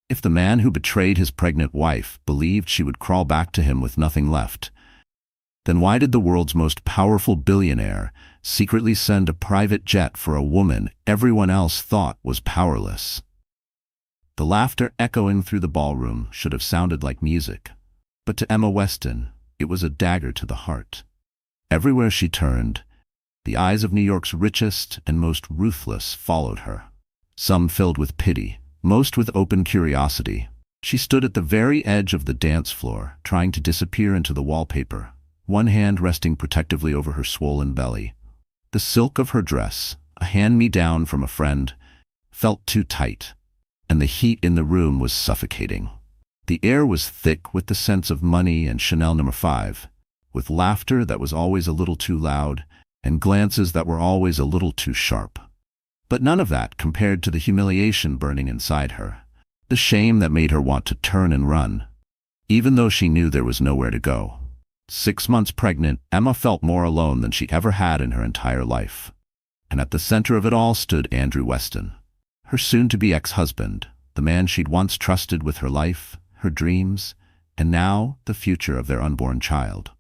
If the man who betrayed his pregnant wife believed she would crawl back to him with nothing left, then why did the world's most powerful billionaire secretly send a private jet for a woman everyone else thought was powerless? The laughter echoing through the ballroom should have sounded like music, but to Emma Weston, it was a dagger to the heart. Everywhere she turned, the eyes of New York's richest and most ruthless followed her. Some filled with pity, most with open curiosity. She stood at the very edge of the dance floor, trying to disappear into the wallpaper, one hand resting protectively over her swollen belly. The silk of her dress, a hand-me-down from a friend, felt too tight, and the heat in the room was suffocating. The air was thick with the sense of money and Chanel No. 5, with laughter that was always a little too loud, and glances that were always a little too sharp. But none of that compared to the humiliation burning inside her, the shame that made her want to turn and run, even though she knew there was nowhere to go. 6 months pregnant, Emma felt more alone than she ever had in her entire life. And at the center of it all stood Andrew Weston, her soon-to-be ex-husband, the man she'd once trusted with her life, her dreams, and now the future of their unborn child.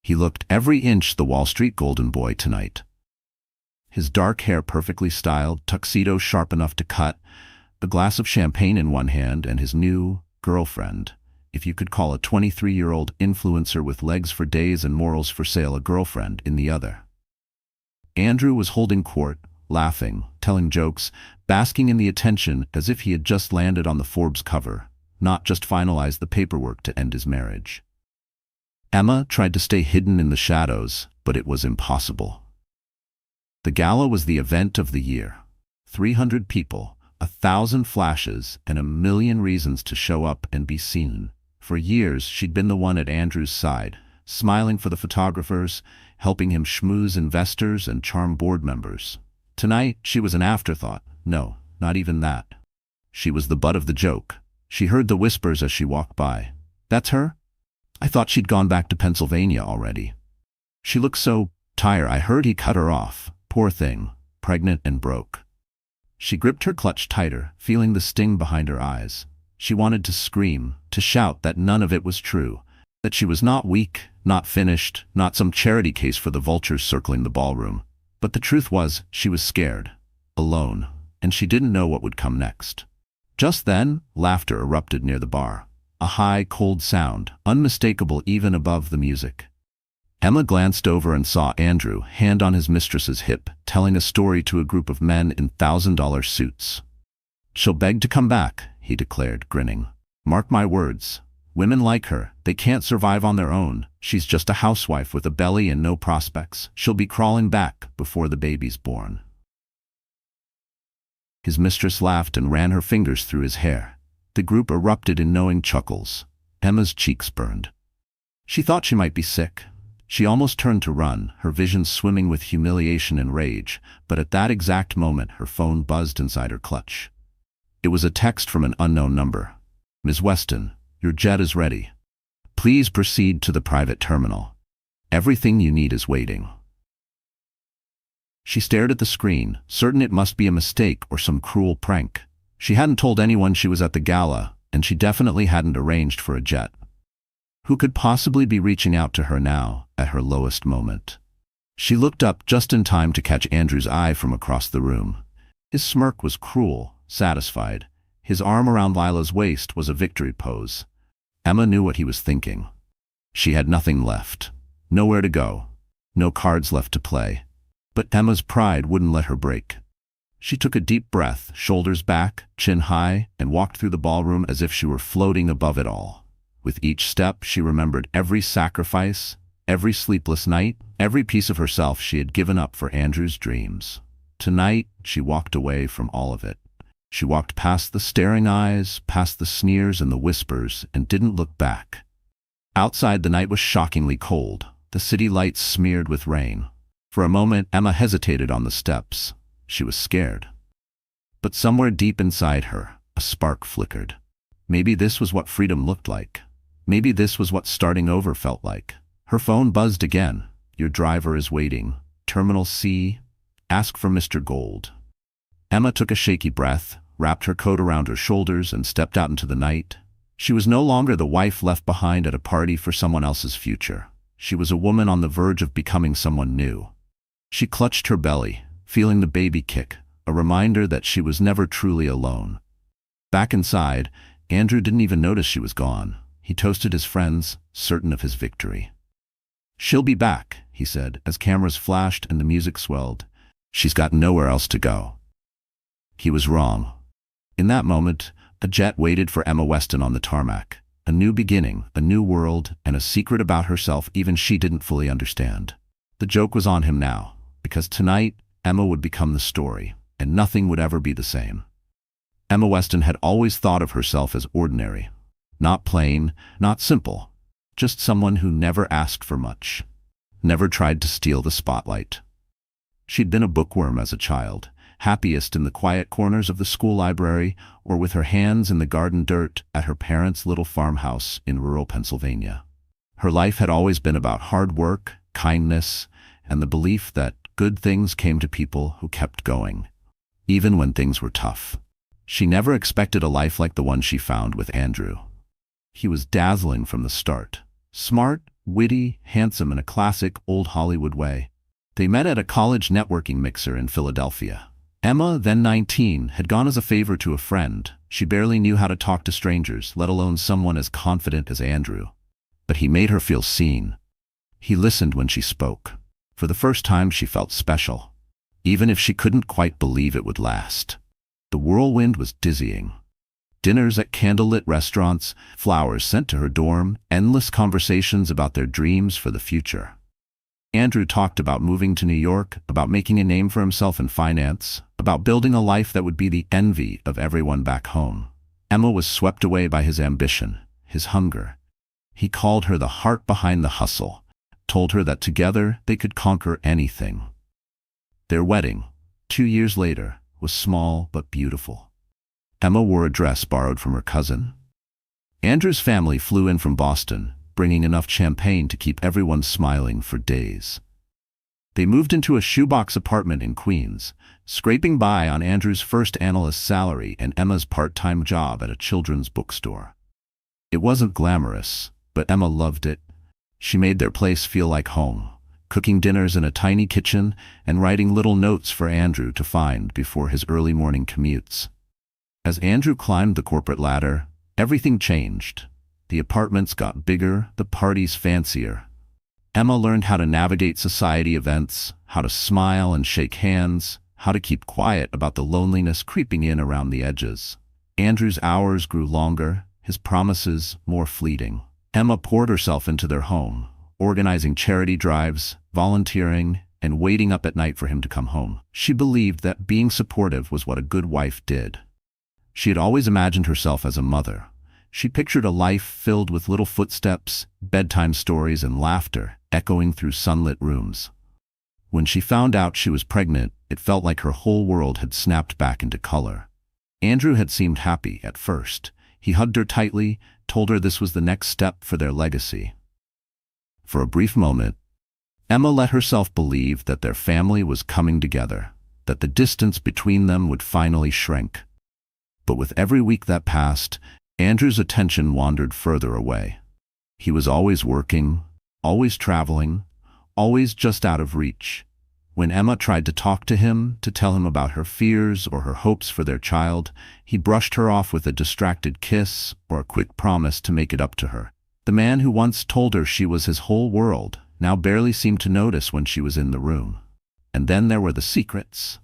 He looked every inch the Wall Street golden boy tonight. His dark hair perfectly styled, tuxedo sharp enough to cut, the glass of champagne in one hand, and his new girlfriend, if you could call a 23-year-old influencer with legs for days and morals for sale a girlfriend, in the other. Andrew was holding court, laughing, telling jokes, basking in the attention as if he had just landed on the Forbes cover, not just finalized the paperwork to end his marriage. Emma tried to stay hidden in the shadows, but it was impossible. The gala was the event of the year. 300 people, 1,000 flashes, and 1,000,000 reasons to show up and be seen. For years, she'd been the one at Andrew's side, smiling for the photographers, helping him schmooze investors and charm board members. Tonight, she was an afterthought. No, not even that. She was the butt of the joke. She heard the whispers as she walked by. "That's her? I thought she'd gone back to Pennsylvania already. She looks so tired. I heard he cut her off. Poor thing, pregnant and broke." She gripped her clutch tighter, feeling the sting behind her eyes. She wanted to scream, to shout that none of it was true, that she was not weak, not finished, not some charity case for the vultures circling the ballroom. But the truth was, she was scared, alone, and she didn't know what would come next. Just then, laughter erupted near the bar. A high, cold sound, unmistakable even above the music. Emma glanced over and saw Andrew, hand on his mistress's hip, telling a story to a group of men in $1,000 suits. "She'll beg to come back," he declared, grinning. "Mark my words. Women like her, they can't survive on their own. She's just a housewife with a belly and no prospects. She'll be crawling back before the baby's born." His mistress laughed and ran her fingers through his hair. The group erupted in knowing chuckles. Emma's cheeks burned. She thought she might be sick. She almost turned to run, her vision swimming with humiliation and rage, but at that exact moment her phone buzzed inside her clutch. It was a text from an unknown number. "Ms. Weston, your jet is ready. Please proceed to the private terminal. Everything you need is waiting." She stared at the screen, certain it must be a mistake or some cruel prank. She hadn't told anyone she was at the gala, and she definitely hadn't arranged for a jet. Who could possibly be reaching out to her now, at her lowest moment? She looked up just in time to catch Andrew's eye from across the room. His smirk was cruel, satisfied. His arm around Lila's waist was a victory pose. Emma knew what he was thinking. She had nothing left. Nowhere to go. No cards left to play. But Emma's pride wouldn't let her break. She took a deep breath, shoulders back, chin high, and walked through the ballroom as if she were floating above it all. With each step, she remembered every sacrifice, every sleepless night, every piece of herself she had given up for Andrew's dreams. Tonight, she walked away from all of it. She walked past the staring eyes, past the sneers and the whispers, and didn't look back. Outside, the night was shockingly cold, the city lights smeared with rain. For a moment, Emma hesitated on the steps. She was scared. But somewhere deep inside her, a spark flickered. Maybe this was what freedom looked like. Maybe this was what starting over felt like. Her phone buzzed again. "Your driver is waiting. Terminal C. Ask for Mr. Gold." Emma took a shaky breath, wrapped her coat around her shoulders, and stepped out into the night. She was no longer the wife left behind at a party for someone else's future. She was a woman on the verge of becoming someone new. She clutched her belly, feeling the baby kick, a reminder that she was never truly alone. Back inside, Andrew didn't even notice she was gone. He toasted his friends, certain of his victory. "She'll be back," he said, as cameras flashed and the music swelled. "She's got nowhere else to go." He was wrong. In that moment, a jet waited for Emma Weston on the tarmac. A new beginning, a new world, and a secret about herself even she didn't fully understand. The joke was on him now, because tonight, Emma would become the story, and nothing would ever be the same. Emma Weston had always thought of herself as ordinary. Not plain, not simple. Just someone who never asked for much. Never tried to steal the spotlight. She'd been a bookworm as a child, happiest in the quiet corners of the school library or with her hands in the garden dirt at her parents' little farmhouse in rural Pennsylvania. Her life had always been about hard work, kindness, and the belief that good things came to people who kept going, even when things were tough. She never expected a life like the one she found with Andrew. He was dazzling from the start. Smart, witty, handsome in a classic old Hollywood way. They met at a college networking mixer in Philadelphia. Emma, then 19, had gone as a favor to a friend. She barely knew how to talk to strangers, let alone someone as confident as Andrew. But he made her feel seen. He listened when she spoke. For the first time, she felt special, even if she couldn't quite believe it would last. The whirlwind was dizzying. Dinners at candlelit restaurants, flowers sent to her dorm, endless conversations about their dreams for the future. Andrew talked about moving to New York, about making a name for himself in finance, about building a life that would be the envy of everyone back home. Emma was swept away by his ambition, his hunger. He called her the heart behind the hustle, told her that together they could conquer anything. Their wedding, 2 years later, was small but beautiful. Emma wore a dress borrowed from her cousin. Andrew's family flew in from Boston, bringing enough champagne to keep everyone smiling for days. They moved into a shoebox apartment in Queens, scraping by on Andrew's first analyst salary and Emma's part-time job at a children's bookstore. It wasn't glamorous, but Emma loved it. She made their place feel like home, cooking dinners in a tiny kitchen and writing little notes for Andrew to find before his early morning commutes. As Andrew climbed the corporate ladder, everything changed. The apartments got bigger, the parties fancier. Emma learned how to navigate society events, how to smile and shake hands, how to keep quiet about the loneliness creeping in around the edges. Andrew's hours grew longer, his promises more fleeting. Emma poured herself into their home, organizing charity drives, volunteering, and waiting up at night for him to come home. She believed that being supportive was what a good wife did. She had always imagined herself as a mother. She pictured a life filled with little footsteps, bedtime stories, and laughter echoing through sunlit rooms. When she found out she was pregnant, it felt like her whole world had snapped back into color. Andrew had seemed happy at first. He hugged her tightly, told her this was the next step for their legacy. For a brief moment, Emma let herself believe that their family was coming together, that the distance between them would finally shrink. But with every week that passed, Andrew's attention wandered further away. He was always working, always traveling, always just out of reach. When Emma tried to talk to him, to tell him about her fears or her hopes for their child, he brushed her off with a distracted kiss or a quick promise to make it up to her. The man who once told her she was his whole world now barely seemed to notice when she was in the room. And then there were the secrets.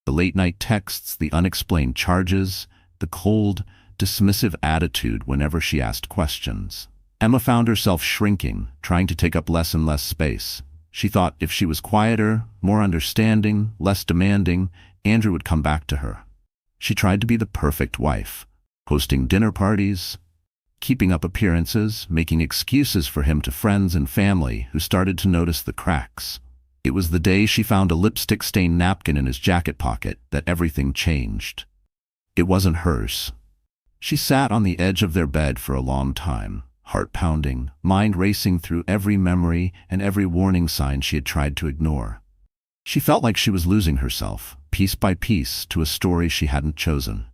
The late-night texts, the unexplained charges, the cold, dismissive attitude whenever she asked questions. Emma found herself shrinking, trying to take up less and less space. She thought if she was quieter, more understanding, less demanding, Andrew would come back to her. She tried to be the perfect wife, hosting dinner parties, keeping up appearances, making excuses for him to friends and family who started to notice the cracks. It was the day she found a lipstick-stained napkin in his jacket pocket that everything changed. It wasn't hers. She sat on the edge of their bed for a long time, heart pounding, mind racing through every memory and every warning sign she had tried to ignore. She felt like she was losing herself, piece by piece, to a story she hadn't chosen.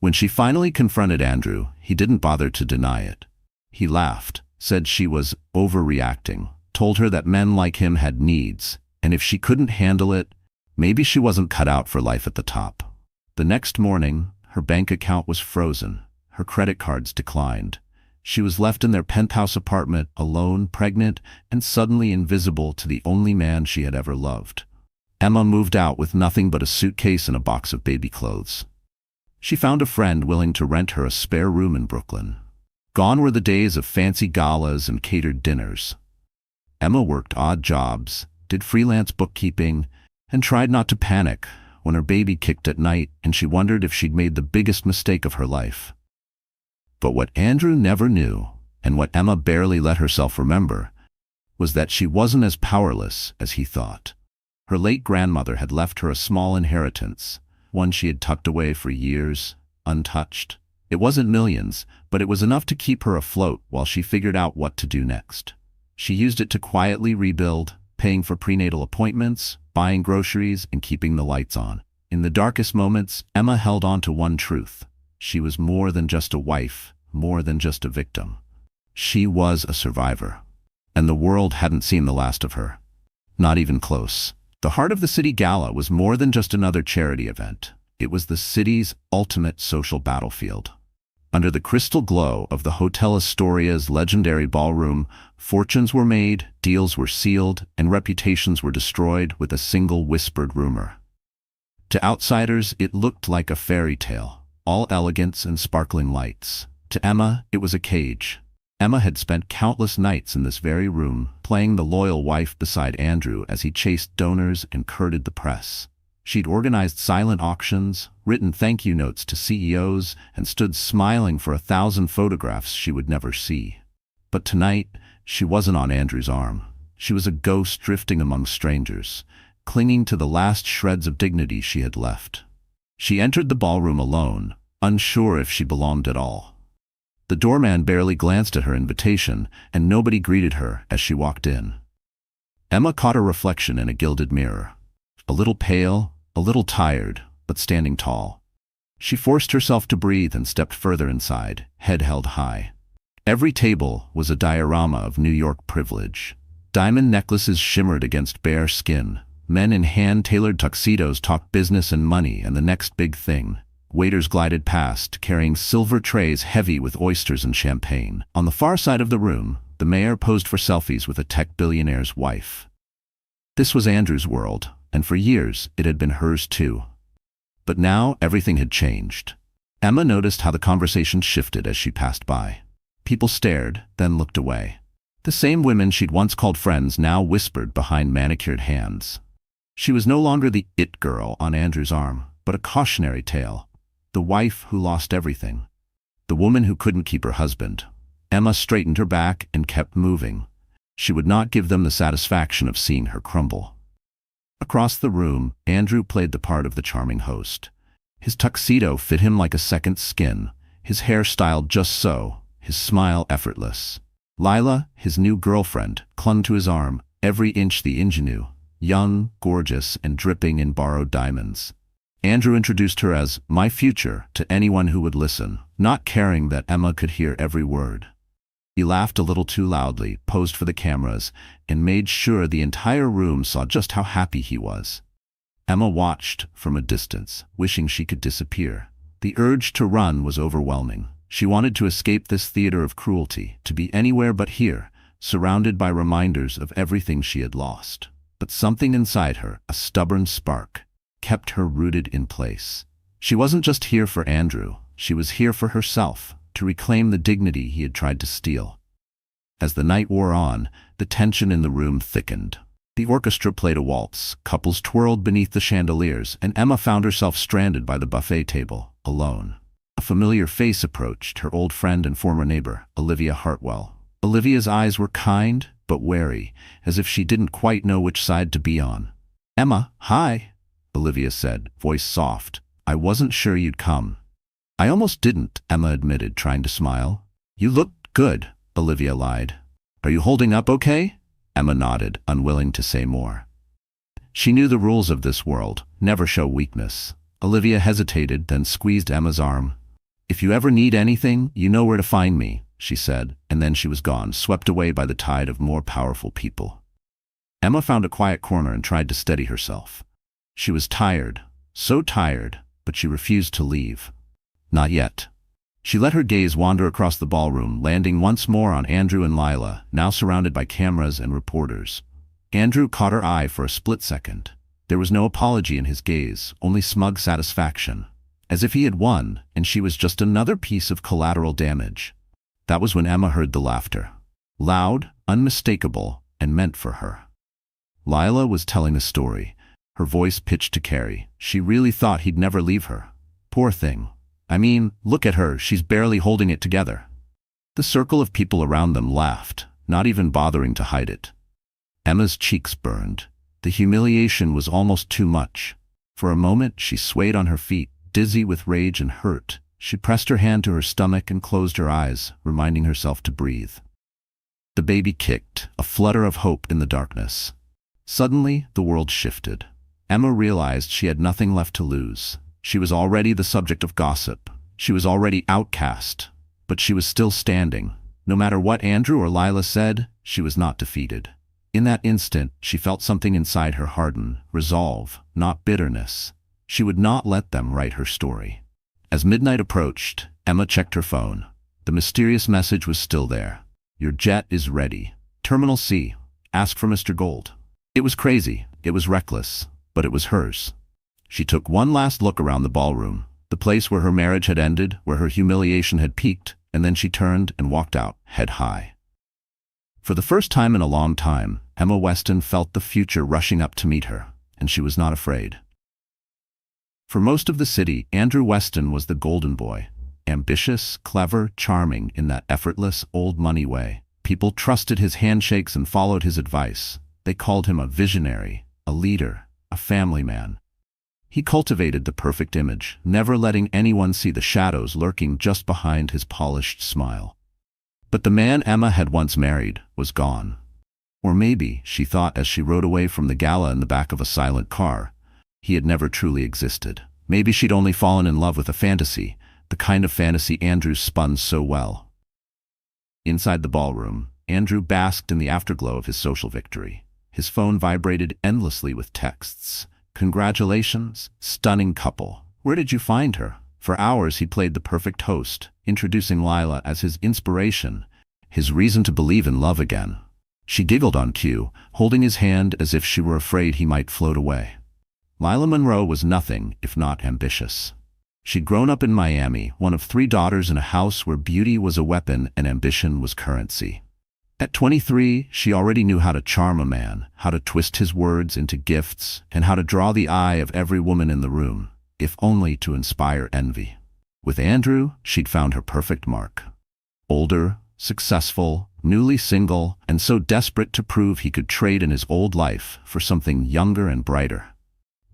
When she finally confronted Andrew, he didn't bother to deny it. He laughed, said she was overreacting, told her that men like him had needs, and if she couldn't handle it, maybe she wasn't cut out for life at the top. The next morning, her bank account was frozen. Her credit cards declined. She was left in their penthouse apartment, alone, pregnant, and suddenly invisible to the only man she had ever loved. Emma moved out with nothing but a suitcase and a box of baby clothes. She found a friend willing to rent her a spare room in Brooklyn. Gone were the days of fancy galas and catered dinners. Emma worked odd jobs, did freelance bookkeeping, and tried not to panic when her baby kicked at night and she wondered if she'd made the biggest mistake of her life. But what Andrew never knew, and what Emma barely let herself remember, was that she wasn't as powerless as he thought. Her late grandmother had left her a small inheritance, one she had tucked away for years, untouched. It wasn't millions, but it was enough to keep her afloat while she figured out what to do next. She used it to quietly rebuild, paying for prenatal appointments, buying groceries, and keeping the lights on. In the darkest moments, Emma held on to one truth. She was more than just a wife, more than just a victim. She was a survivor. And the world hadn't seen the last of her. Not even close. The Heart of the City Gala was more than just another charity event. It was the city's ultimate social battlefield. Under the crystal glow of the Hotel Astoria's legendary ballroom, fortunes were made, deals were sealed, and reputations were destroyed with a single whispered rumor. To outsiders, it looked like a fairy tale, all elegance and sparkling lights. To Emma, it was a cage. Emma had spent countless nights in this very room, playing the loyal wife beside Andrew as he chased donors and courted the press. She'd organized silent auctions, written thank you notes to CEOs, and stood smiling for 1,000 photographs she would never see. But tonight, she wasn't on Andrew's arm. She was a ghost drifting among strangers, clinging to the last shreds of dignity she had left. She entered the ballroom alone, unsure if she belonged at all. The doorman barely glanced at her invitation, and nobody greeted her as she walked in. Emma caught her reflection in a gilded mirror. A little pale, a little tired, but standing tall. She forced herself to breathe and stepped further inside, head held high. Every table was a diorama of New York privilege. Diamond necklaces shimmered against bare skin. Men in hand-tailored tuxedos talked business and money and the next big thing. Waiters glided past, carrying silver trays heavy with oysters and champagne. On the far side of the room, the mayor posed for selfies with a tech billionaire's wife. This was Andrew's world, and for years it had been hers too. But now everything had changed. Emma noticed how the conversation shifted as she passed by. People stared, then looked away. The same women she'd once called friends now whispered behind manicured hands. She was no longer the it girl on Andrew's arm, but a cautionary tale. The wife who lost everything. The woman who couldn't keep her husband. Emma straightened her back and kept moving. She would not give them the satisfaction of seeing her crumble. Across the room, Andrew played the part of the charming host. His tuxedo fit him like a second skin, his hair styled just so, his smile effortless. Lila, his new girlfriend, clung to his arm, every inch the ingenue, young, gorgeous, and dripping in borrowed diamonds. Andrew introduced her as my future to anyone who would listen, not caring that Emma could hear every word. He laughed a little too loudly, posed for the cameras, and made sure the entire room saw just how happy he was. Emma watched from a distance, wishing she could disappear. The urge to run was overwhelming. She wanted to escape this theater of cruelty, to be anywhere but here, surrounded by reminders of everything she had lost. But something inside her, a stubborn spark, kept her rooted in place. She wasn't just here for Andrew, she was here for herself, to reclaim the dignity he had tried to steal. As the night wore on, the tension in the room thickened. The orchestra played a waltz, couples twirled beneath the chandeliers, and Emma found herself stranded by the buffet table, alone. A familiar face approached, her old friend and former neighbor, Olivia Hartwell. Olivia's eyes were kind, but wary, as if she didn't quite know which side to be on. "Emma, hi," Olivia said, voice soft. "I wasn't sure you'd come." "I almost didn't," Emma admitted, trying to smile. "You looked good," Olivia lied. "Are you holding up okay?" Emma nodded, unwilling to say more. She knew the rules of this world, never show weakness. Olivia hesitated, then squeezed Emma's arm. "If you ever need anything, you know where to find me," she said, and then she was gone, swept away by the tide of more powerful people. Emma found a quiet corner and tried to steady herself. She was tired, so tired, but she refused to leave. Not yet. She let her gaze wander across the ballroom, landing once more on Andrew and Lila, now surrounded by cameras and reporters. Andrew caught her eye for a split second. There was no apology in his gaze, only smug satisfaction, as if he had won and she was just another piece of collateral damage. That was when Emma heard the laughter. Loud, unmistakable, and meant for her. Lila was telling a story, her voice pitched to Carrie. She really thought he'd never leave her. Poor thing. I mean, look at her, she's barely holding it together. The circle of people around them laughed, not even bothering to hide it. Emma's cheeks burned. The humiliation was almost too much. For a moment, she swayed on her feet, dizzy with rage and hurt. She pressed her hand to her stomach and closed her eyes, reminding herself to breathe. The baby kicked, a flutter of hope in the darkness. Suddenly, the world shifted. Emma realized she had nothing left to lose. She was already the subject of gossip. She was already outcast. But she was still standing. No matter what Andrew or Lila said, she was not defeated. In that instant, she felt something inside her harden, resolve, not bitterness. She would not let them write her story. As midnight approached, Emma checked her phone. The mysterious message was still there. "Your jet is ready. Terminal C. Ask for Mr. Gold." It was crazy. It was reckless. But it was hers. She took one last look around the ballroom, the place where her marriage had ended, where her humiliation had peaked, and then she turned and walked out, head high. For the first time in a long time, Emma Weston felt the future rushing up to meet her, and she was not afraid. For most of the city, Andrew Weston was the golden boy. Ambitious, clever, charming in that effortless, old money way. People trusted his handshakes and followed his advice. They called him a visionary, a leader, a family man. He cultivated the perfect image, never letting anyone see the shadows lurking just behind his polished smile. But the man Emma had once married was gone. Or maybe, she thought as she rode away from the gala in the back of a silent car, he had never truly existed. Maybe she'd only fallen in love with a fantasy, the kind of fantasy Andrew spun so well. Inside the ballroom, Andrew basked in the afterglow of his social victory. His phone vibrated endlessly with texts. "Congratulations, stunning couple. Where did you find her?" For hours he played the perfect host, introducing Lila as his inspiration, his reason to believe in love again. She giggled on cue, holding his hand as if she were afraid he might float away. Lila Monroe was nothing if not ambitious. She'd grown up in Miami, one of 3 daughters in a house where beauty was a weapon and ambition was currency. At 23, she already knew how to charm a man, how to twist his words into gifts, and how to draw the eye of every woman in the room, if only to inspire envy. With Andrew, she'd found her perfect mark. Older, successful, newly single, and so desperate to prove he could trade in his old life for something younger and brighter.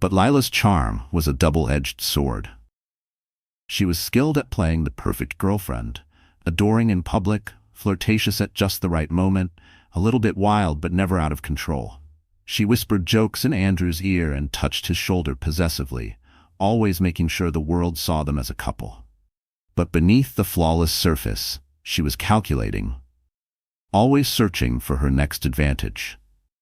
But Lila's charm was a double-edged sword. She was skilled at playing the perfect girlfriend, adoring in public, flirtatious at just the right moment, a little bit wild but never out of control. She whispered jokes in Andrew's ear and touched his shoulder possessively, always making sure the world saw them as a couple. But beneath the flawless surface, she was calculating, always searching for her next advantage.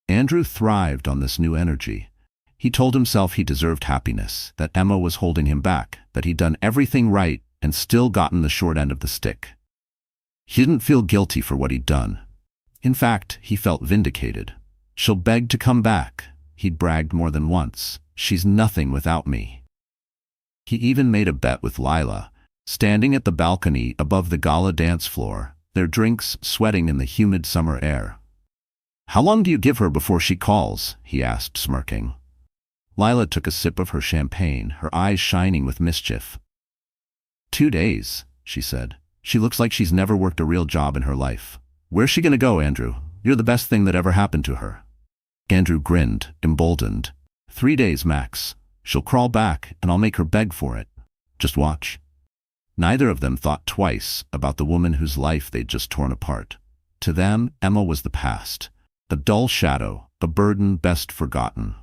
Andrew thrived on this new energy. He told himself he deserved happiness, that Emma was holding him back, that he'd done everything right and still gotten the short end of the stick. He didn't feel guilty for what he'd done. In fact, he felt vindicated. "She'll beg to come back," he'd bragged more than once. "She's nothing without me." He even made a bet with Lila, standing at the balcony above the gala dance floor, their drinks sweating in the humid summer air. "How long do you give her before she calls?" he asked, smirking. Lila took a sip of her champagne, her eyes shining with mischief. 2 days, she said. "She looks like she's never worked a real job in her life." "Where's she gonna go, Andrew? You're the best thing that ever happened to her." Andrew grinned, emboldened. 3 days max. She'll crawl back, and I'll make her beg for it. Just watch." Neither of them thought twice about the woman whose life they'd just torn apart. To them, Emma was the past, a dull shadow, a burden best forgotten.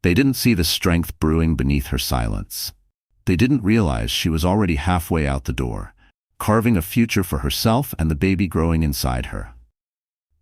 They didn't see the strength brewing beneath her silence. They didn't realize she was already halfway out the door, carving a future for herself and the baby growing inside her.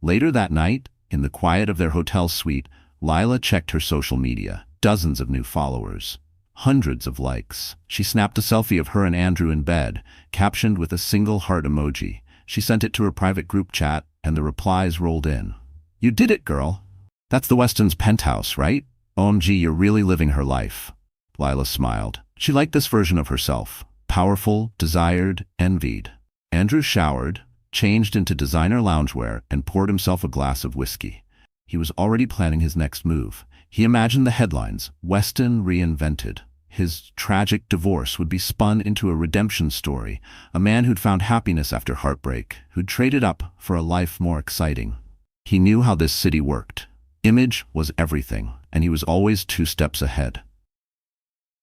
Later that night, in the quiet of their hotel suite, Lila checked her social media. Dozens of new followers. Hundreds of likes. She snapped a selfie of her and Andrew in bed, captioned with a single heart emoji. She sent it to her private group chat, and the replies rolled in. "You did it, girl. That's the Weston's penthouse, right? OMG, you're really living her life." Lila smiled. She liked this version of herself. Powerful, desired, envied. Andrew showered, changed into designer loungewear, and poured himself a glass of whiskey. He was already planning his next move. He imagined the headlines, Weston reinvented. His tragic divorce would be spun into a redemption story, a man who'd found happiness after heartbreak, who'd traded up for a life more exciting. He knew how this city worked. Image was everything, and he was always 2 steps ahead.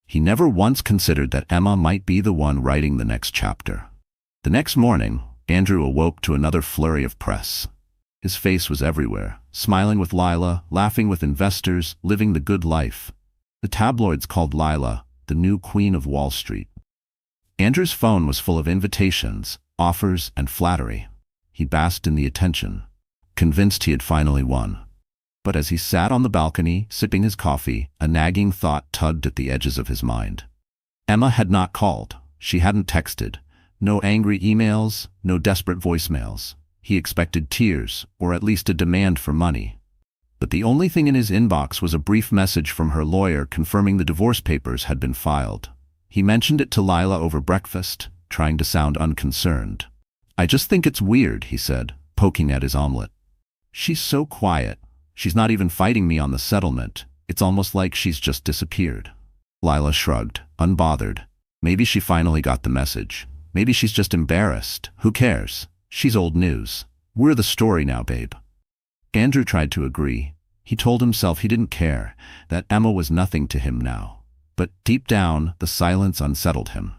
He never once considered that Emma might be the one writing the next chapter. The next morning, Andrew awoke to another flurry of press. His face was everywhere, smiling with Lila, laughing with investors, living the good life. The tabloids called Lila the new queen of Wall Street. Andrew's phone was full of invitations, offers, and flattery. He basked in the attention, convinced he had finally won. But as he sat on the balcony, sipping his coffee, a nagging thought tugged at the edges of his mind. Emma had not called. She hadn't texted. No angry emails, no desperate voicemails. He expected tears, or at least a demand for money. But the only thing in his inbox was a brief message from her lawyer confirming the divorce papers had been filed. He mentioned it to Lila over breakfast, trying to sound unconcerned. "I just think it's weird," he said, poking at his omelet. "She's so quiet. She's not even fighting me on the settlement. It's almost like she's just disappeared." Lila shrugged, unbothered. Maybe she finally got the message. Maybe she's just embarrassed. Who cares? She's old news. We're the story now, babe. Andrew tried to agree. He told himself he didn't care, that Emma was nothing to him now. But deep down, the silence unsettled him.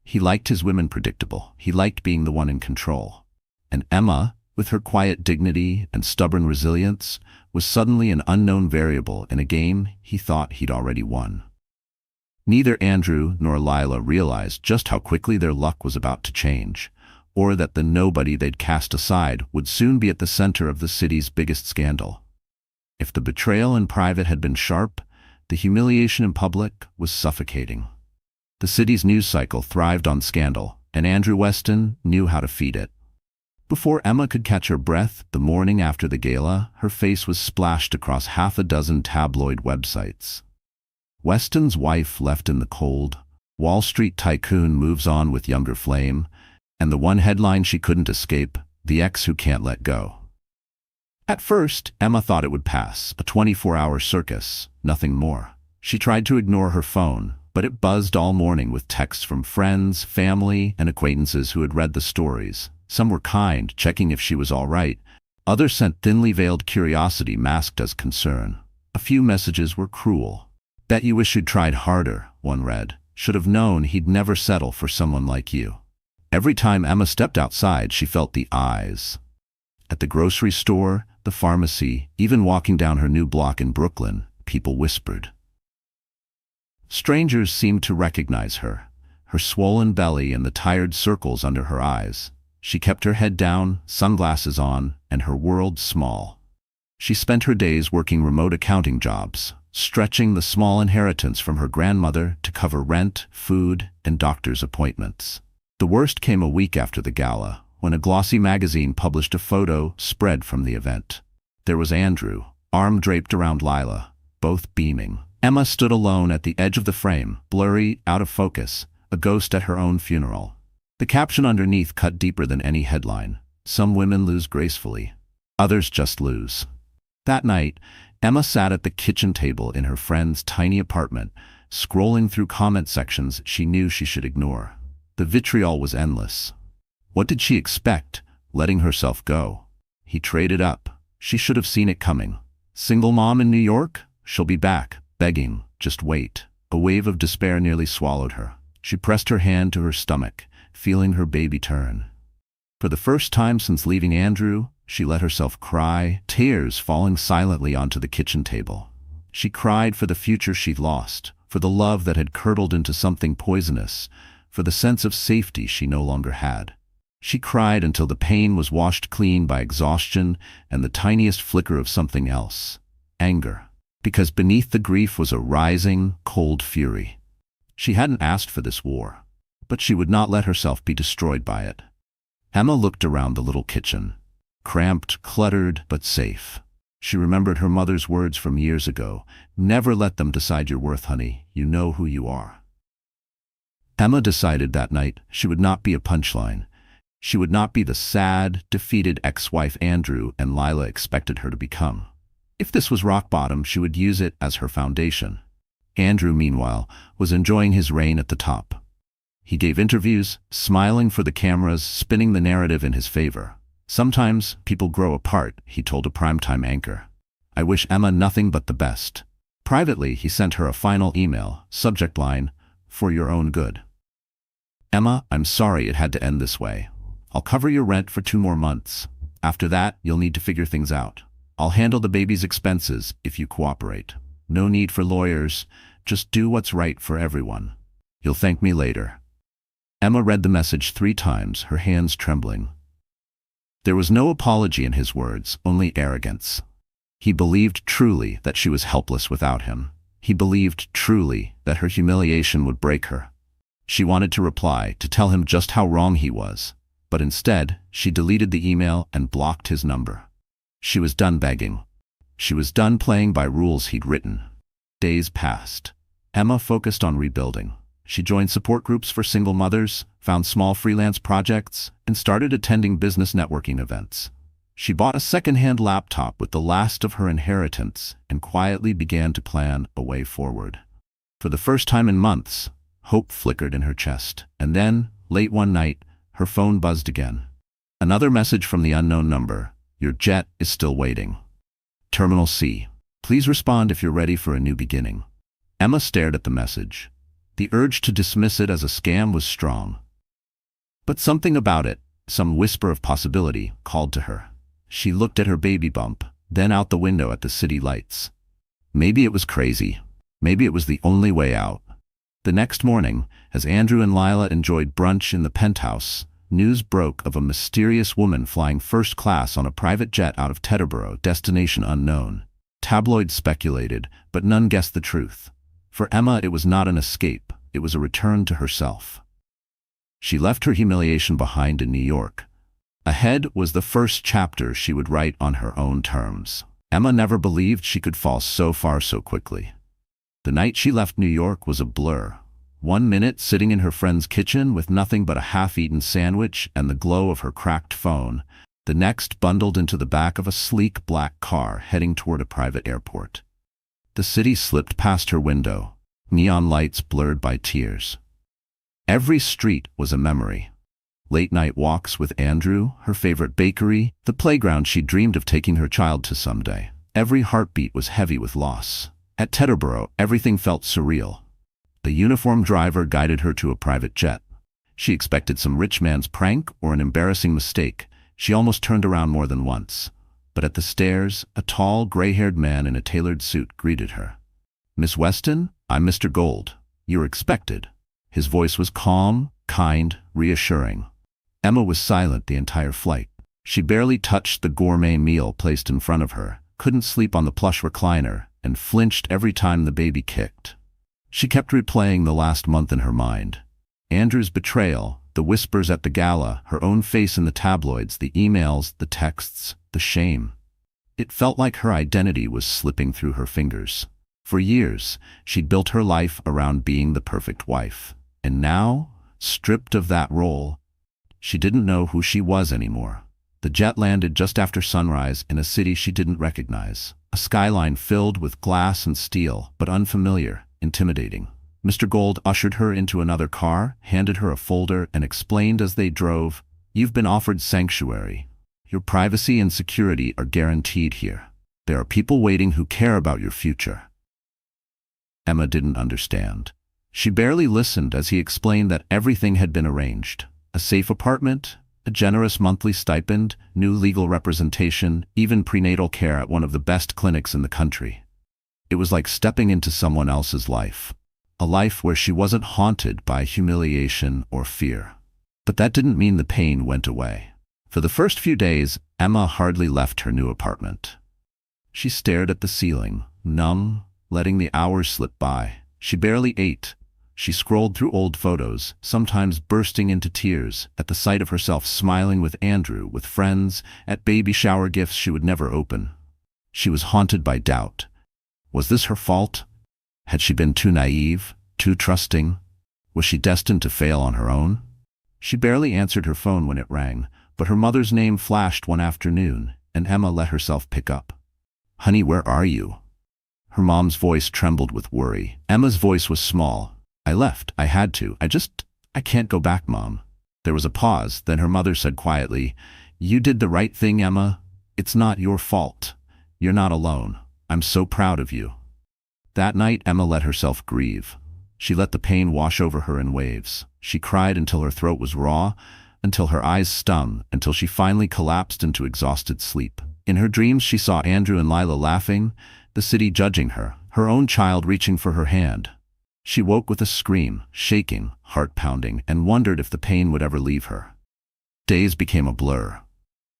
He liked his women predictable. He liked being the one in control. And Emma, with her quiet dignity and stubborn resilience, was suddenly an unknown variable in a game he thought he'd already won. Neither Andrew nor Lila realized just how quickly their luck was about to change, or that the nobody they'd cast aside would soon be at the center of the city's biggest scandal. If the betrayal in private had been sharp, the humiliation in public was suffocating. The city's news cycle thrived on scandal, and Andrew Weston knew how to feed it. Before Emma could catch her breath, the morning after the gala, her face was splashed across half a dozen tabloid websites. Weston's wife left in the cold, Wall Street tycoon moves on with younger flame, and the one headline she couldn't escape, the ex who can't let go. At first, Emma thought it would pass, a 24-hour circus, nothing more. She tried to ignore her phone, but it buzzed all morning with texts from friends, family, and acquaintances who had read the stories. Some were kind, checking if she was all right. Others sent thinly veiled curiosity masked as concern. A few messages were cruel. "Bet you wish you'd tried harder," one read. "Should have known he'd never settle for someone like you." Every time Emma stepped outside, she felt the eyes. At the grocery store, the pharmacy, even walking down her new block in Brooklyn, people whispered. Strangers seemed to recognize her, her swollen belly and the tired circles under her eyes. She kept her head down, sunglasses on, and her world small. She spent her days working remote accounting jobs, stretching the small inheritance from her grandmother to cover rent, food, and doctor's appointments. The worst came a week after the gala, when a glossy magazine published a photo spread from the event. There was Andrew, arm draped around Lila, both beaming. Emma stood alone at the edge of the frame, blurry, out of focus, a ghost at her own funeral. The caption underneath cut deeper than any headline. "Some women lose gracefully. Others just lose." That night, Emma sat at the kitchen table in her friend's tiny apartment, scrolling through comment sections she knew she should ignore. The vitriol was endless. What did she expect, letting herself go? He traded up. She should have seen it coming. Single mom in New York? She'll be back, begging, just wait. A wave of despair nearly swallowed her. She pressed her hand to her stomach, feeling her baby turn. For the first time since leaving Andrew, she let herself cry, tears falling silently onto the kitchen table. She cried for the future she'd lost, for the love that had curdled into something poisonous, for the sense of safety she no longer had. She cried until the pain was washed clean by exhaustion and the tiniest flicker of something else, anger. Because beneath the grief was a rising, cold fury. She hadn't asked for this war, but she would not let herself be destroyed by it. Emma looked around the little kitchen, cramped, cluttered, but safe. She remembered her mother's words from years ago, "Never let them decide your worth, honey. You know who you are." Emma decided that night she would not be a punchline. She would not be the sad, defeated ex-wife Andrew and Lila expected her to become. If this was rock bottom, she would use it as her foundation. Andrew, meanwhile, was enjoying his reign at the top. He gave interviews, smiling for the cameras, spinning the narrative in his favor. "Sometimes people grow apart," he told a primetime anchor. "I wish Emma nothing but the best." Privately, he sent her a final email, subject line, "For your own good. Emma, I'm sorry it had to end this way. I'll cover your rent for 2 more months. After that, you'll need to figure things out. I'll handle the baby's expenses if you cooperate. No need for lawyers, just do what's right for everyone. You'll thank me later." Emma read the message 3 times, her hands trembling. There was no apology in his words, only arrogance. He believed truly that she was helpless without him. He believed truly that her humiliation would break her. She wanted to reply, to tell him just how wrong he was, but instead, she deleted the email and blocked his number. She was done begging. She was done playing by rules he'd written. Days passed. Emma focused on rebuilding. She joined support groups for single mothers, found small freelance projects, and started attending business networking events. She bought a second-hand laptop with the last of her inheritance and quietly began to plan a way forward. For the first time in months, hope flickered in her chest. And then, late one night, her phone buzzed again. Another message from the unknown number. "Your jet is still waiting. Terminal C. Please respond if you're ready for a new beginning." Emma stared at the message. The urge to dismiss it as a scam was strong. But something about it, some whisper of possibility, called to her. She looked at her baby bump, then out the window at the city lights. Maybe it was crazy. Maybe it was the only way out. The next morning, as Andrew and Lila enjoyed brunch in the penthouse, news broke of a mysterious woman flying first class on a private jet out of Teterboro, destination unknown. Tabloids speculated, but none guessed the truth. For Emma, it was not an escape, it was a return to herself. She left her humiliation behind in New York. Ahead was the first chapter she would write on her own terms. Emma never believed she could fall so far so quickly. The night she left New York was a blur. 1 minute sitting in her friend's kitchen with nothing but a half-eaten sandwich and the glow of her cracked phone, the next bundled into the back of a sleek black car heading toward a private airport. The city slipped past her window, neon lights blurred by tears. Every street was a memory. Late-night walks with Andrew, her favorite bakery, the playground she dreamed of taking her child to someday. Every heartbeat was heavy with loss. At Teterboro, everything felt surreal. The uniformed driver guided her to a private jet. She expected some rich man's prank or an embarrassing mistake. She almost turned around more than once. But at the stairs, a tall, gray-haired man in a tailored suit greeted her. "Miss Weston, I'm Mr. Gold. You're expected." His voice was calm, kind, reassuring. Emma was silent the entire flight. She barely touched the gourmet meal placed in front of her, couldn't sleep on the plush recliner, and flinched every time the baby kicked. She kept replaying the last month in her mind. Andrew's betrayal, the whispers at the gala, her own face in the tabloids, the emails, the texts, the shame. It felt like her identity was slipping through her fingers. For years, she'd built her life around being the perfect wife. And now, stripped of that role, she didn't know who she was anymore. The jet landed just after sunrise in a city she didn't recognize. A skyline filled with glass and steel, but unfamiliar, intimidating. Mr. Gold ushered her into another car, handed her a folder, and explained as they drove, "You've been offered sanctuary. Your privacy and security are guaranteed here. There are people waiting who care about your future." Emma didn't understand. She barely listened as he explained that everything had been arranged. A safe apartment, a generous monthly stipend, new legal representation, even prenatal care at one of the best clinics in the country. It was like stepping into someone else's life. a life where she wasn't haunted by humiliation or fear. But that didn't mean the pain went away. For the first few days, Emma hardly left her new apartment. She stared at the ceiling, numb, letting the hours slip by. She barely ate. She scrolled through old photos, sometimes bursting into tears at the sight of herself smiling with Andrew, with friends, at baby shower gifts she would never open. She was haunted by doubt. Was this her fault? Had she been too naive, too trusting? Was she destined to fail on her own? She barely answered her phone when it rang, but her mother's name flashed one afternoon, and Emma let herself pick up. "Honey, where are you?" Her mom's voice trembled with worry. Emma's voice was small. "I left. I had to. I can't go back, Mom." There was a pause, then her mother said quietly, "You did the right thing, Emma. It's not your fault. You're not alone. I'm so proud of you." That night, Emma let herself grieve. She let the pain wash over her in waves. She cried until her throat was raw, until her eyes stung, until she finally collapsed into exhausted sleep. In her dreams, she saw Andrew and Lila laughing, the city judging her, her own child reaching for her hand. She woke with a scream, shaking, heart pounding, and wondered if the pain would ever leave her. Days became a blur.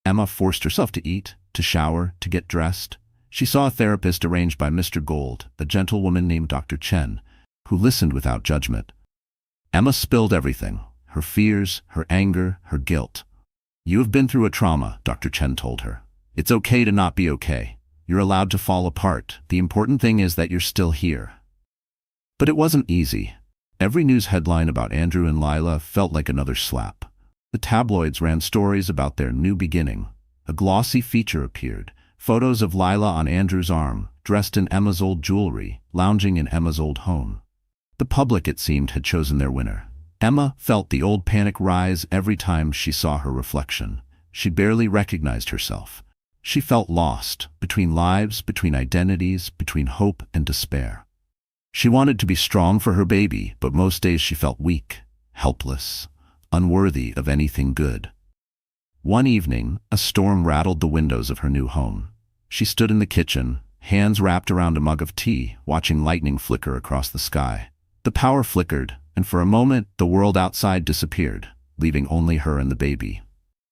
Emma forced herself to eat, to shower, to get dressed. She saw a therapist arranged by Mr. Gold, a gentlewoman named Dr. Chen, who listened without judgment. Emma spilled everything, her fears, her anger, her guilt. "You have been through a trauma," Dr. Chen told her. "It's okay to not be okay. You're allowed to fall apart. The important thing is that you're still here." But it wasn't easy. Every news headline about Andrew and Lila felt like another slap. The tabloids ran stories about their new beginning. A glossy feature appeared. Photos of Lila on Andrew's arm, dressed in Emma's old jewelry, lounging in Emma's old home. The public, it seemed, had chosen their winner. Emma felt the old panic rise every time she saw her reflection. She barely recognized herself. She felt lost, between lives, between identities, between hope and despair. She wanted to be strong for her baby, but most days she felt weak, helpless, unworthy of anything good. One evening, a storm rattled the windows of her new home. She stood in the kitchen, hands wrapped around a mug of tea, watching lightning flicker across the sky. The power flickered, and for a moment, the world outside disappeared, leaving only her and the baby.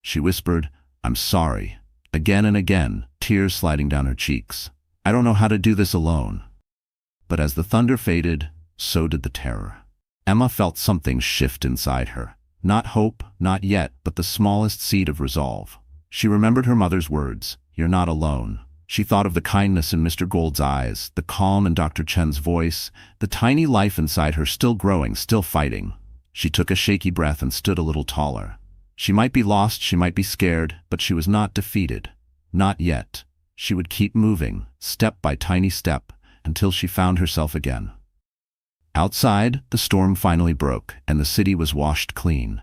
She whispered, "I'm sorry," again and again, tears sliding down her cheeks. "I don't know how to do this alone." But as the thunder faded, so did the terror. Emma felt something shift inside her. Not hope, not yet, but the smallest seed of resolve. She remembered her mother's words, "You're not alone." She thought of the kindness in Mr. Gold's eyes, the calm in Dr. Chen's voice, the tiny life inside her still growing, still fighting. She took a shaky breath and stood a little taller. She might be lost, she might be scared, but she was not defeated. Not yet. She would keep moving, step by tiny step, until she found herself again. Outside, the storm finally broke, and the city was washed clean.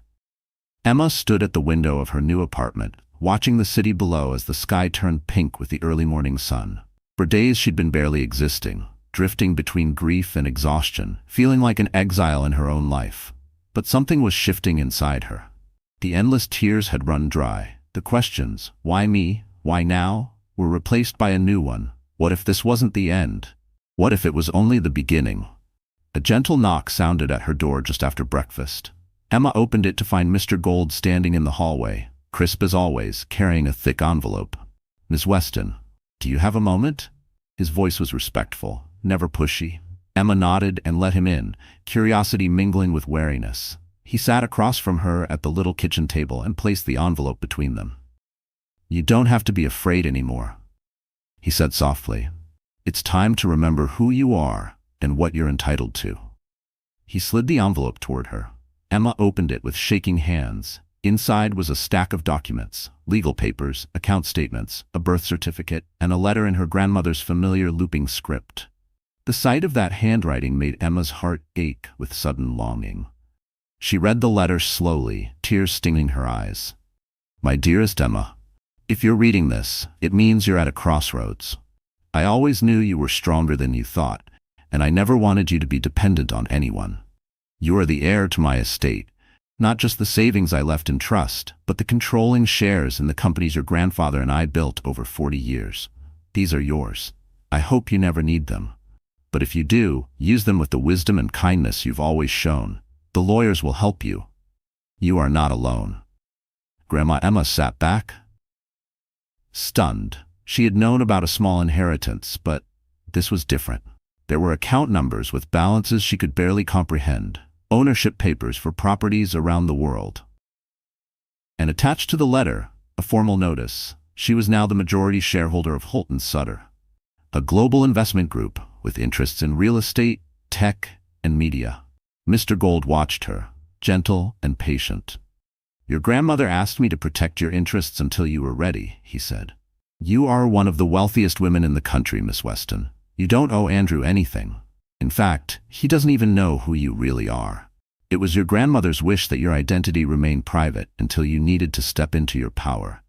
Emma stood at the window of her new apartment, watching the city below as the sky turned pink with the early morning sun. For days she'd been barely existing, drifting between grief and exhaustion, feeling like an exile in her own life. But something was shifting inside her. The endless tears had run dry. The questions, why me, why now, were replaced by a new one. What if this wasn't the end? What if it was only the beginning? A gentle knock sounded at her door just after breakfast. Emma opened it to find Mr. Gold standing in the hallway, crisp as always, carrying a thick envelope. "Miss Weston, do you have a moment?" His voice was respectful, never pushy. Emma nodded and let him in, curiosity mingling with wariness. He sat across from her at the little kitchen table and placed the envelope between them. "You don't have to be afraid anymore," he said softly. "It's time to remember who you are and what you're entitled to." He slid the envelope toward her. Emma opened it with shaking hands. Inside was a stack of documents, legal papers, account statements, a birth certificate, and a letter in her grandmother's familiar looping script. The sight of that handwriting made Emma's heart ache with sudden longing. She read the letter slowly, tears stinging her eyes. "My dearest Emma, if you're reading this, it means you're at a crossroads. I always knew you were stronger than you thought, and I never wanted you to be dependent on anyone. You are the heir to my estate, not just the savings I left in trust, but the controlling shares in the companies your grandfather and I built over 40 years. These are yours. I hope you never need them. But if you do, use them with the wisdom and kindness you've always shown. The lawyers will help you. You are not alone." Grandma Emma sat back, stunned. She had known about a small inheritance, but this was different. There were account numbers with balances she could barely comprehend, ownership papers for properties around the world. And attached to the letter, a formal notice. She was now the majority shareholder of Holt & Sutter, a global investment group with interests in real estate, tech, and media. Mr. Gold watched her, gentle and patient. "Your grandmother asked me to protect your interests until you were ready," he said. "You are one of the wealthiest women in the country, Miss Weston. You don't owe Andrew anything. In fact, he doesn't even know who you really are. It was your grandmother's wish that your identity remain private until you needed to step into your power."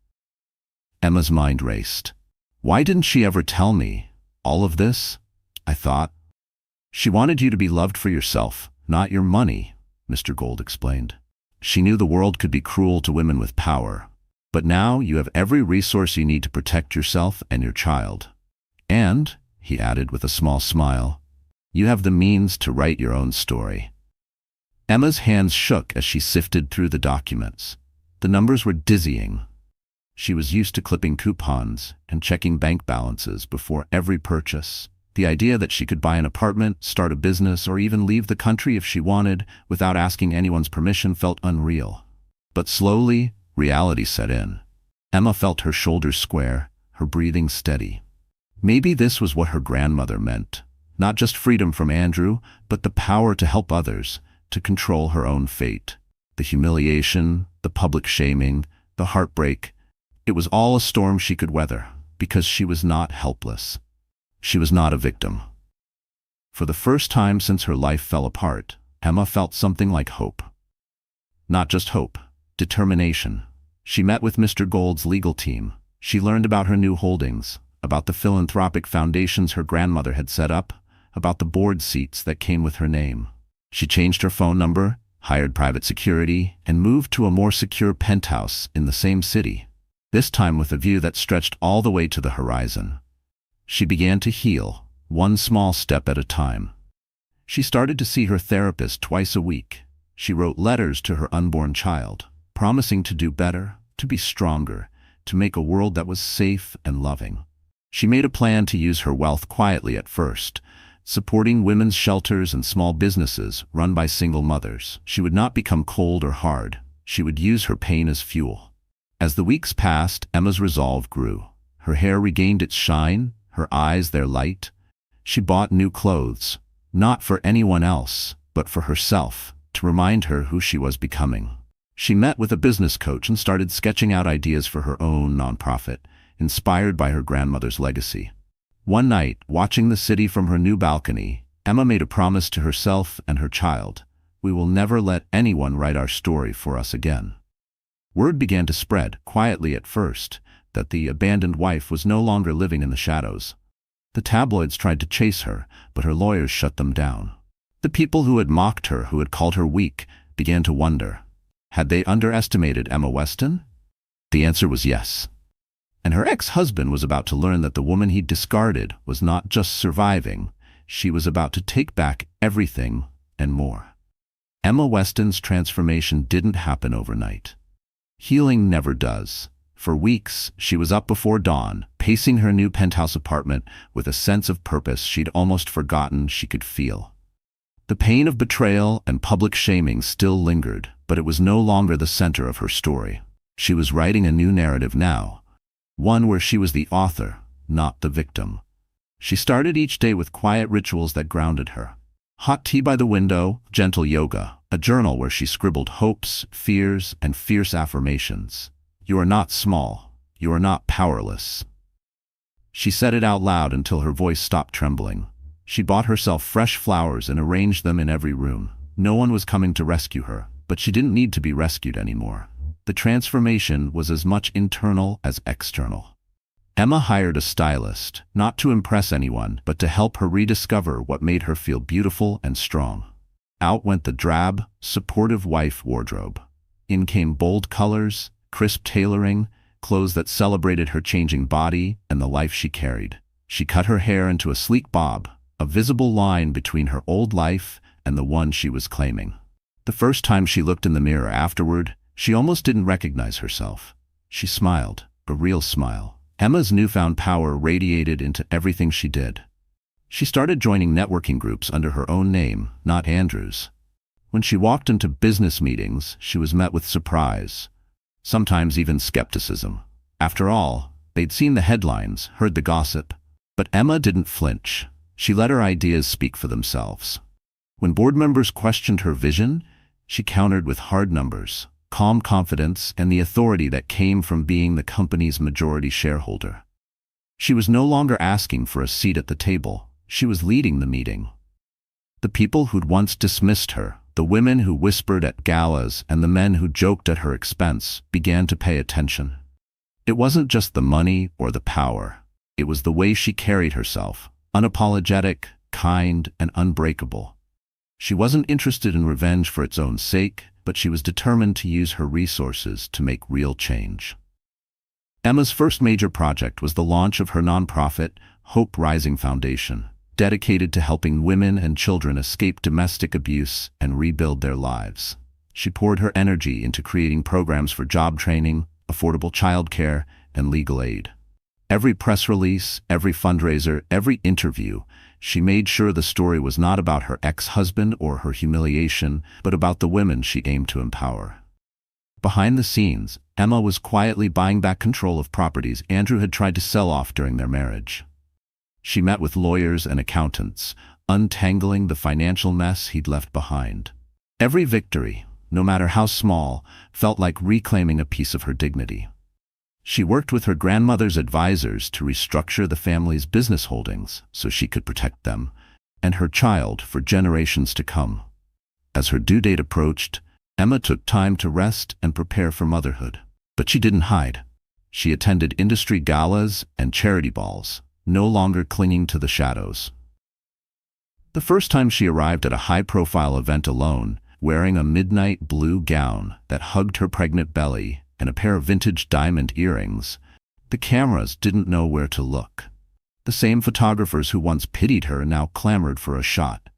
Emma's mind raced. Why didn't she ever tell me all of this? I thought. She wanted you to be loved for yourself, not your money, Mr. Gold explained. She knew the world could be cruel to women with power, but now you have every resource you need to protect yourself and your child. And, he added with a small smile, you have the means to write your own story. Emma's hands shook as she sifted through the documents. The numbers were dizzying. She was used to clipping coupons and checking bank balances before every purchase. The idea that she could buy an apartment, start a business, or even leave the country if she wanted without asking anyone's permission felt unreal. But slowly, reality set in. Emma felt her shoulders square, her breathing steady. Maybe this was what her grandmother meant. Not just freedom from Andrew, but the power to help others, to control her own fate. The humiliation, the public shaming, the heartbreak. It was all a storm she could weather, because she was not helpless. She was not a victim. For the first time since her life fell apart, Emma felt something like hope. Not just hope, determination. She met with Mr. Gold's legal team. She learned about her new holdings, about the philanthropic foundations her grandmother had set up, about the board seats that came with her name. She changed her phone number, hired private security, and moved to a more secure penthouse in the same city, this time with a view that stretched all the way to the horizon. She began to heal, one small step at a time. She started to see her therapist twice a week. She wrote letters to her unborn child, promising to do better, to be stronger, to make a world that was safe and loving. She made a plan to use her wealth quietly at first, supporting women's shelters and small businesses run by single mothers. She would not become cold or hard. She would use her pain as fuel. As the weeks passed, Emma's resolve grew. Her hair regained its shine, her eyes their light. She bought new clothes, not for anyone else, but for herself, to remind her who she was becoming. She met with a business coach and started sketching out ideas for her own nonprofit, inspired by her grandmother's legacy. One night, watching the city from her new balcony, Emma made a promise to herself and her child. We will never let anyone write our story for us again. Word began to spread, quietly at first, that the abandoned wife was no longer living in the shadows. The tabloids tried to chase her, but her lawyers shut them down. The people who had mocked her, who had called her weak, began to wonder. Had they underestimated Emma Weston? The answer was yes. And her ex-husband was about to learn that the woman he'd discarded was not just surviving, she was about to take back everything and more. Emma Weston's transformation didn't happen overnight. Healing never does. For weeks, she was up before dawn, pacing her new penthouse apartment with a sense of purpose she'd almost forgotten she could feel. The pain of betrayal and public shaming still lingered, but it was no longer the center of her story. She was writing a new narrative now, one where she was the author, not the victim. She started each day with quiet rituals that grounded her. Hot tea by the window, gentle yoga, a journal where she scribbled hopes, fears, and fierce affirmations. You are not small. You are not powerless. She said it out loud until her voice stopped trembling. She bought herself fresh flowers and arranged them in every room. No one was coming to rescue her, but she didn't need to be rescued anymore. The transformation was as much internal as external. Emma hired a stylist, not to impress anyone, but to help her rediscover what made her feel beautiful and strong. Out went the drab, supportive wife wardrobe. In came bold colors, crisp tailoring, clothes that celebrated her changing body and the life she carried. She cut her hair into a sleek bob, a visible line between her old life and the one she was claiming. The first time she looked in the mirror afterward, she almost didn't recognize herself. She smiled, a real smile. Emma's newfound power radiated into everything she did. She started joining networking groups under her own name, not Andrew's. When she walked into business meetings, she was met with surprise, sometimes even skepticism. After all, they'd seen the headlines, heard the gossip. But Emma didn't flinch. She let her ideas speak for themselves. When board members questioned her vision, she countered with hard numbers, calm confidence, and the authority that came from being the company's majority shareholder. She was no longer asking for a seat at the table. She was leading the meeting. The people who'd once dismissed her, the women who whispered at galas, and the men who joked at her expense, began to pay attention. It wasn't just the money or the power. It was the way she carried herself, unapologetic, kind, and unbreakable. She wasn't interested in revenge for its own sake, but she was determined to use her resources to make real change. Emma's first major project was the launch of her nonprofit, Hope Rising Foundation, dedicated to helping women and children escape domestic abuse and rebuild their lives. She poured her energy into creating programs for job training, affordable childcare, and legal aid. Every press release, every fundraiser, every interview, she made sure the story was not about her ex-husband or her humiliation, but about the women she aimed to empower. Behind the scenes, Emma was quietly buying back control of properties Andrew had tried to sell off during their marriage. She met with lawyers and accountants, untangling the financial mess he'd left behind. Every victory, no matter how small, felt like reclaiming a piece of her dignity. She worked with her grandmother's advisors to restructure the family's business holdings so she could protect them and her child for generations to come. As her due date approached, Emma took time to rest and prepare for motherhood. But she didn't hide. She attended industry galas and charity balls, no longer clinging to the shadows. The first time she arrived at a high-profile event alone, wearing a midnight blue gown that hugged her pregnant belly and a pair of vintage diamond earrings, the cameras didn't know where to look. The same photographers who once pitied her now clamored for a shot.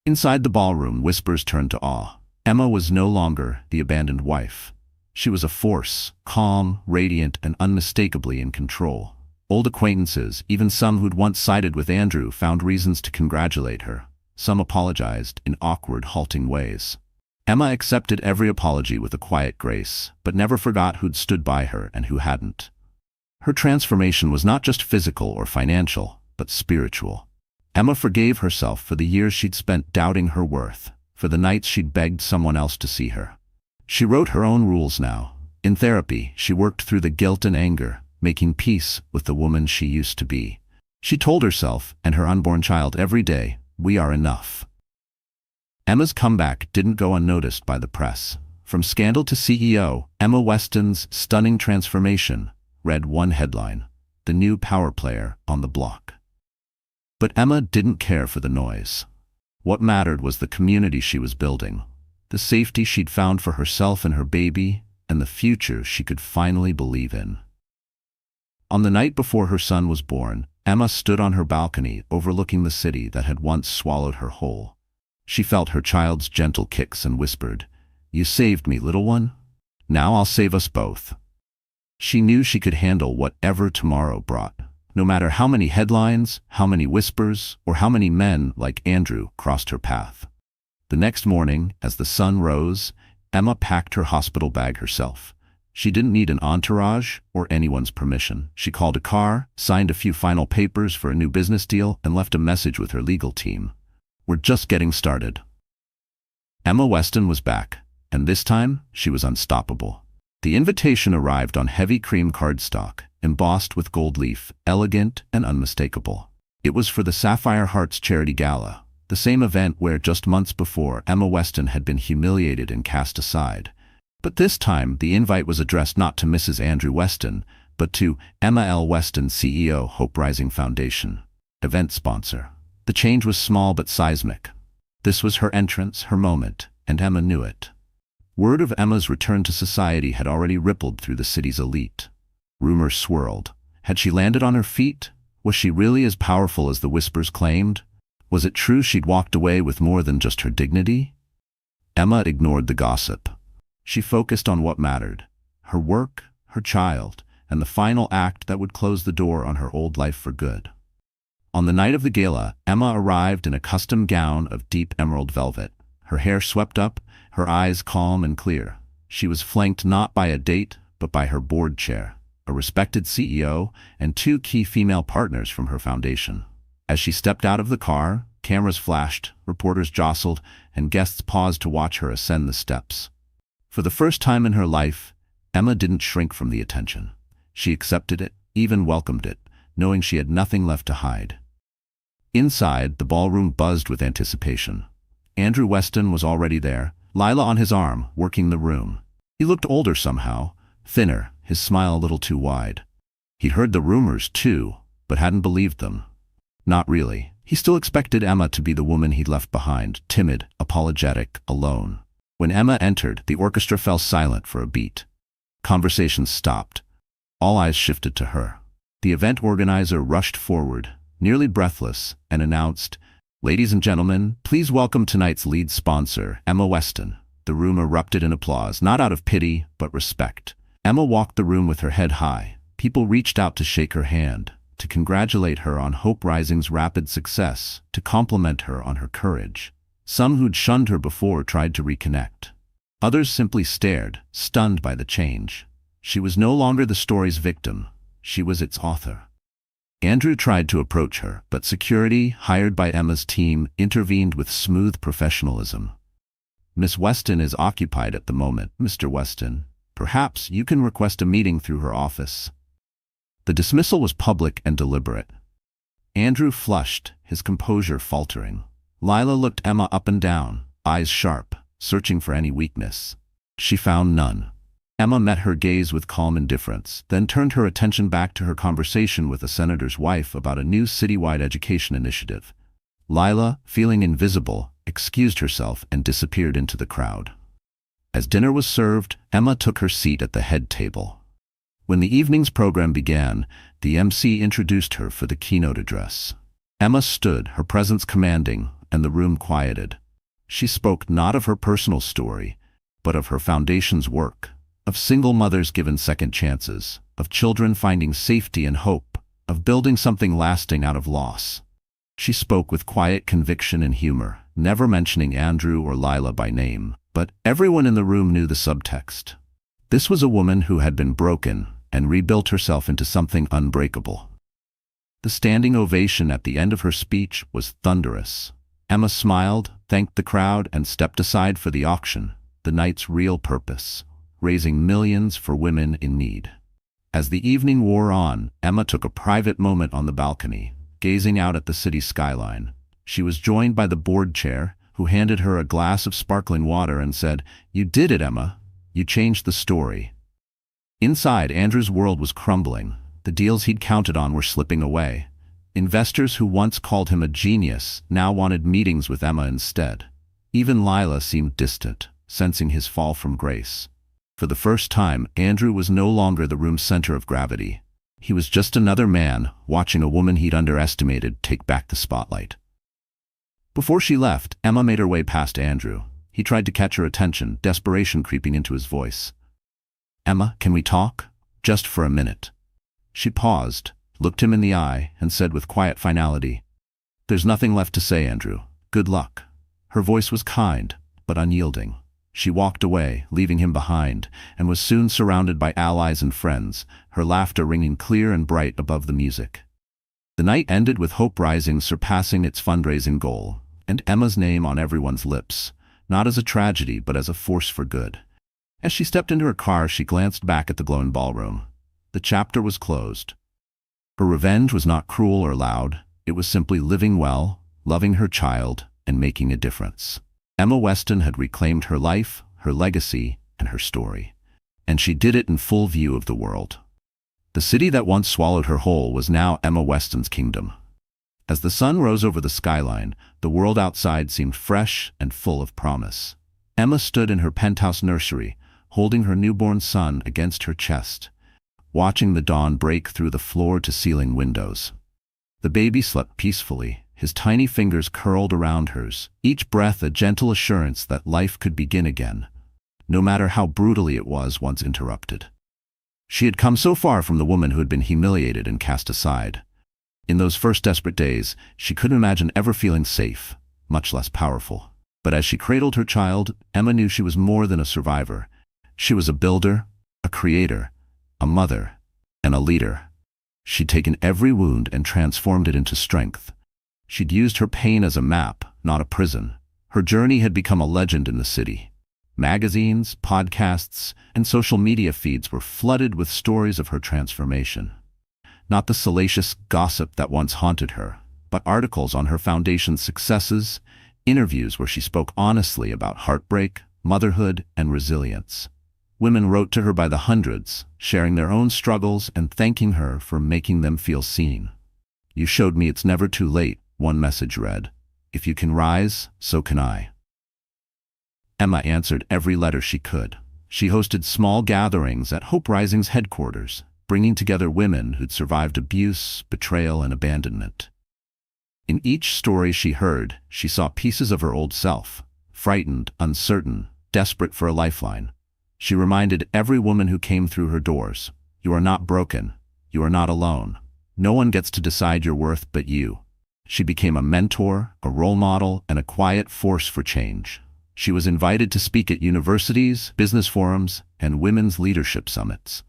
Inside the ballroom, whispers turned to awe. Emma was no longer the abandoned wife. She was a force, calm, radiant, and unmistakably in control. Old acquaintances, even some who'd once sided with Andrew, found reasons to congratulate her. Some apologized in awkward, halting ways. Emma accepted every apology with a quiet grace, but never forgot who'd stood by her and who hadn't. Her transformation was not just physical or financial, but spiritual. Emma forgave herself for the years she'd spent doubting her worth, for the nights she'd begged someone else to see her. She wrote her own rules now. In therapy, she worked through the guilt and anger, making peace with the woman she used to be. She told herself and her unborn child every day, "We are enough." Emma's comeback didn't go unnoticed by the press. From scandal to CEO, Emma Weston's stunning transformation read one headline: "The new power player on the block." But Emma didn't care for the noise. What mattered was the community she was building, the safety she'd found for herself and her baby, and the future she could finally believe in. On the night before her son was born, Emma stood on her balcony overlooking the city that had once swallowed her whole. She felt her child's gentle kicks and whispered, "You saved me, little one. Now I'll save us both." She knew she could handle whatever tomorrow brought, no matter how many headlines, how many whispers, or how many men like Andrew crossed her path. The next morning, as the sun rose, Emma packed her hospital bag herself. She didn't need an entourage or anyone's permission. She called a car, signed a few final papers for a new business deal, and left a message with her legal team. "We're just getting started." Emma Weston was back, and this time she was unstoppable. The invitation arrived on heavy cream cardstock, embossed with gold leaf, elegant and unmistakable. It was for the Sapphire Hearts Charity Gala, the same event where just months before Emma Weston had been humiliated and cast aside. But this time the invite was addressed not to Mrs. Andrew Weston, but to Emma L. Weston, CEO, Hope Rising Foundation, event sponsor. The change was small but seismic. This was her entrance, her moment, and Emma knew it. Word of Emma's return to society had already rippled through the city's elite. Rumors swirled. Had she landed on her feet? Was she really as powerful as the whispers claimed? Was it true she'd walked away with more than just her dignity? Emma ignored the gossip. She focused on what mattered: her work, her child, and the final act that would close the door on her old life for good. On the night of the gala, Emma arrived in a custom gown of deep emerald velvet, her hair swept up, her eyes calm and clear. She was flanked not by a date, but by her board chair, a respected CEO, and two key female partners from her foundation. As she stepped out of the car, cameras flashed, reporters jostled, and guests paused to watch her ascend the steps. For the first time in her life, Emma didn't shrink from the attention. She accepted it, even welcomed it, knowing she had nothing left to hide. Inside, the ballroom buzzed with anticipation. Andrew Weston was already there, Lila on his arm, working the room. He looked older somehow, thinner, his smile a little too wide. He'd heard the rumors, too, but hadn't believed them. Not really. He still expected Emma to be the woman he'd left behind, timid, apologetic, alone. When Emma entered, the orchestra fell silent for a beat. Conversations stopped. All eyes shifted to her. The event organizer rushed forward, nearly breathless, and announced, "Ladies and gentlemen, please welcome tonight's lead sponsor, Emma Weston." The room erupted in applause, not out of pity, but respect. Emma walked the room with her head high. People reached out to shake her hand, to congratulate her on Hope Rising's rapid success, to compliment her on her courage. Some who'd shunned her before tried to reconnect. Others simply stared, stunned by the change. She was no longer the story's victim. She was its author. Andrew tried to approach her, but security, hired by Emma's team, intervened with smooth professionalism. "Miss Weston is occupied at the moment, Mr. Weston. Perhaps you can request a meeting through her office." The dismissal was public and deliberate. Andrew flushed, his composure faltering. Lila looked Emma up and down, eyes sharp, searching for any weakness. She found none. Emma met her gaze with calm indifference, then turned her attention back to her conversation with a senator's wife about a new citywide education initiative. Lila, feeling invisible, excused herself and disappeared into the crowd. As dinner was served, Emma took her seat at the head table. When the evening's program began, the MC introduced her for the keynote address. Emma stood, her presence commanding, and the room quieted. She spoke not of her personal story, but of her foundation's work, of single mothers given second chances, of children finding safety and hope, of building something lasting out of loss. She spoke with quiet conviction and humor, never mentioning Andrew or Lila by name, but everyone in the room knew the subtext. This was a woman who had been broken and rebuilt herself into something unbreakable. The standing ovation at the end of her speech was thunderous. Emma smiled, thanked the crowd, and stepped aside for the auction, the night's real purpose, raising millions for women in need. As the evening wore on, Emma took a private moment on the balcony, gazing out at the city skyline. She was joined by the board chair, who handed her a glass of sparkling water and said, "You did it, Emma. You changed the story." Inside, Andrew's world was crumbling. The deals he'd counted on were slipping away. Investors who once called him a genius now wanted meetings with Emma instead. Even Lila seemed distant, sensing his fall from grace. For the first time, Andrew was no longer the room's center of gravity. He was just another man, watching a woman he'd underestimated take back the spotlight. Before she left, Emma made her way past Andrew. He tried to catch her attention, desperation creeping into his voice. "Emma, can we talk? Just for a minute." She paused, looked him in the eye, and said with quiet finality, "There's nothing left to say, Andrew. Good luck." Her voice was kind, but unyielding. She walked away, leaving him behind, and was soon surrounded by allies and friends, her laughter ringing clear and bright above the music. The night ended with Hope Rising surpassing its fundraising goal, and Emma's name on everyone's lips, not as a tragedy but as a force for good. As she stepped into her car, she glanced back at the glowing ballroom. The chapter was closed. Her revenge was not cruel or loud. It was simply living well, loving her child, and making a difference. Emma Weston had reclaimed her life, her legacy, and her story. And she did it in full view of the world. The city that once swallowed her whole was now Emma Weston's kingdom. As the sun rose over the skyline, the world outside seemed fresh and full of promise. Emma stood in her penthouse nursery, holding her newborn son against her chest, watching the dawn break through the floor-to-ceiling windows. The baby slept peacefully, his tiny fingers curled around hers, each breath a gentle assurance that life could begin again, no matter how brutally it was once interrupted. She had come so far from the woman who had been humiliated and cast aside. In those first desperate days, she couldn't imagine ever feeling safe, much less powerful. But as she cradled her child, Emma knew she was more than a survivor. She was a builder, a creator, a mother, and a leader. She'd taken every wound and transformed it into strength. She'd used her pain as a map, not a prison. Her journey had become a legend in the city. Magazines, podcasts, and social media feeds were flooded with stories of her transformation. Not the salacious gossip that once haunted her, but articles on her foundation's successes, interviews where she spoke honestly about heartbreak, motherhood, and resilience. Women wrote to her by the hundreds, sharing their own struggles and thanking her for making them feel seen. "You showed me it's never too late," one message read. "If you can rise, so can I." Emma answered every letter she could. She hosted small gatherings at Hope Rising's headquarters, bringing together women who'd survived abuse, betrayal, and abandonment. In each story she heard, she saw pieces of her old self, frightened, uncertain, desperate for a lifeline. She reminded every woman who came through her doors, "You are not broken. You are not alone. No one gets to decide your worth but you." She became a mentor, a role model, and a quiet force for change. She was invited to speak at universities, business forums, and women's leadership summits.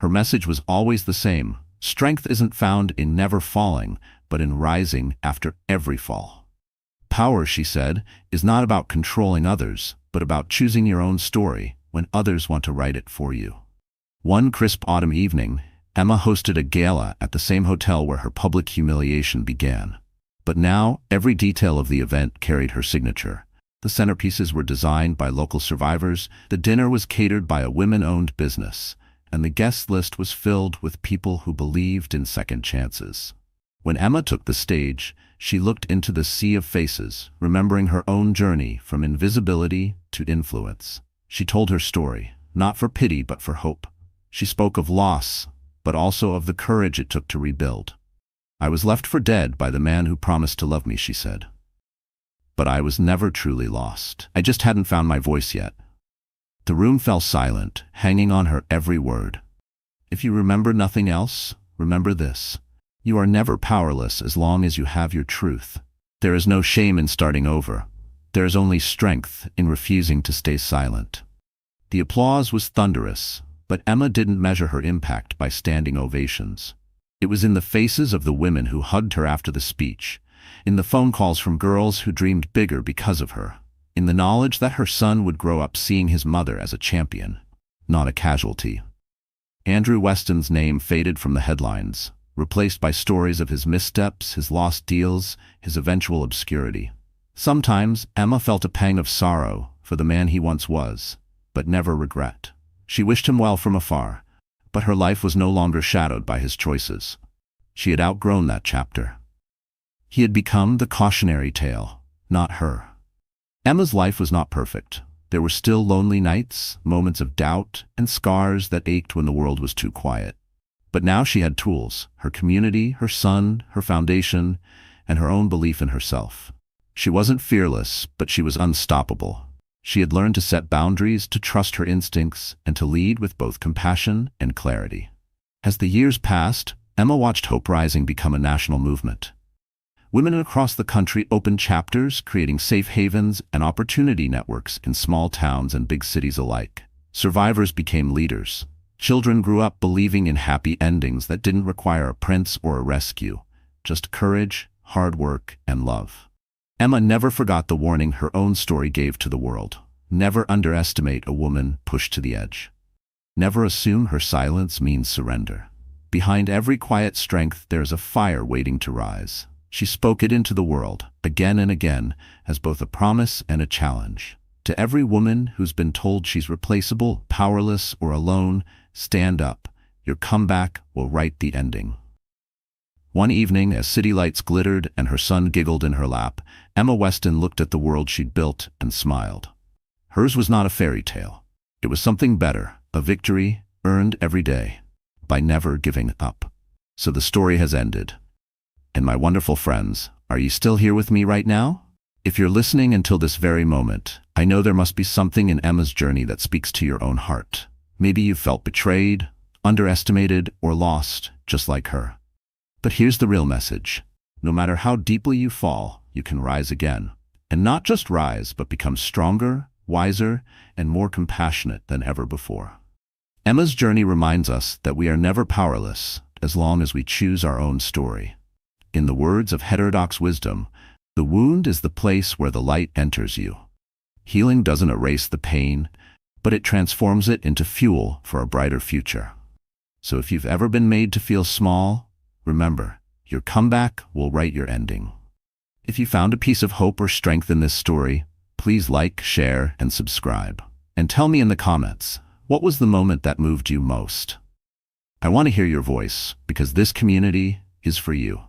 Her message was always the same: strength isn't found in never falling, but in rising after every fall. Power, she said, is not about controlling others, but about choosing your own story when others want to write it for you. One crisp autumn evening, Emma hosted a gala at the same hotel where her public humiliation began. But now, every detail of the event carried her signature. The centerpieces were designed by local survivors, the dinner was catered by a women-owned business, and the guest list was filled with people who believed in second chances. When Emma took the stage, she looked into the sea of faces, remembering her own journey from invisibility to influence. She told her story, not for pity but for hope. She spoke of loss, but also of the courage it took to rebuild. "I was left for dead by the man who promised to love me," she said. "But I was never truly lost. I just hadn't found my voice yet." The room fell silent, hanging on her every word. "If you remember nothing else, remember this. You are never powerless as long as you have your truth. There is no shame in starting over. There is only strength in refusing to stay silent." The applause was thunderous, but Emma didn't measure her impact by standing ovations. It was in the faces of the women who hugged her after the speech, in the phone calls from girls who dreamed bigger because of her, in the knowledge that her son would grow up seeing his mother as a champion, not a casualty. Andrew Weston's name faded from the headlines, replaced by stories of his missteps, his lost deals, his eventual obscurity. Sometimes Emma felt a pang of sorrow for the man he once was, but never regret. She wished him well from afar, but her life was no longer shadowed by his choices. She had outgrown that chapter. He had become the cautionary tale, not her. Emma's life was not perfect. There were still lonely nights, moments of doubt, and scars that ached when the world was too quiet. But now she had tools: her community, her son, her foundation, and her own belief in herself. She wasn't fearless, but she was unstoppable. She had learned to set boundaries, to trust her instincts, and to lead with both compassion and clarity. As the years passed, Emma watched Hope Rising become a national movement. Women across the country opened chapters, creating safe havens and opportunity networks in small towns and big cities alike. Survivors became leaders. Children grew up believing in happy endings that didn't require a prince or a rescue, just courage, hard work, and love. Emma never forgot the warning her own story gave to the world. Never underestimate a woman pushed to the edge. Never assume her silence means surrender. Behind every quiet strength there's a fire waiting to rise. She spoke it into the world, again and again, as both a promise and a challenge. To every woman who's been told she's replaceable, powerless, or alone, stand up. Your comeback will write the ending. One evening, as city lights glittered and her son giggled in her lap, Emma Weston looked at the world she'd built and smiled. Hers was not a fairy tale. It was something better, a victory earned every day, by never giving up. So the story has ended. And my wonderful friends, Are you still here with me right now? If you're listening until this very moment, I know there must be something in Emma's journey that speaks to your own heart. Maybe you felt betrayed, underestimated, or lost, just like her. But here's the real message. No matter how deeply you fall, you can rise again. And not just rise, but become stronger, wiser, and more compassionate than ever before. Emma's journey reminds us that we are never powerless as long as we choose our own story. In the words of heterodox wisdom, the wound is the place where the light enters you. Healing doesn't erase the pain, but it transforms it into fuel for a brighter future. So if you've ever been made to feel small, remember, your comeback will write your ending. If you found a piece of hope or strength in this story, please like, share, and subscribe. And tell me in the comments, what was the moment that moved you most? I want to hear your voice, because this community is for you.